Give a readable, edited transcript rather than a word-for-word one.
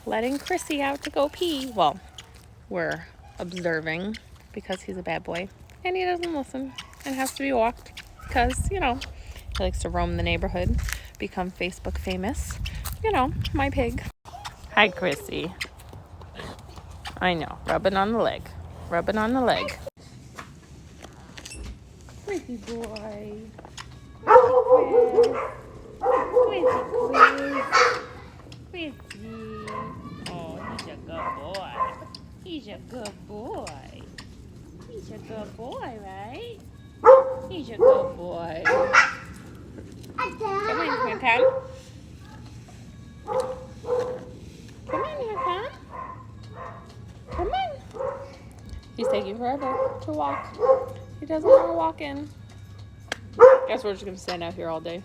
letting Chrissy out to go pee. Well, we're observing because he's a bad boy and he doesn't listen and has to be walked because, you know, he likes to roam the neighborhood, become Facebook famous. You know, my pig. Hi, Chrissy. I know, rubbing on the leg. Rubbing on the leg. Chrissy boy. Chrissy Chris. Chrissy. Oh, he's a good boy. He's a good boy. He's a good boy, right? He's a good boy. Come on, here, Tom. Come on, here, Tom. Come on. He's taking forever to walk. He doesn't want to walk in. Guess we're just going to stand out here all day.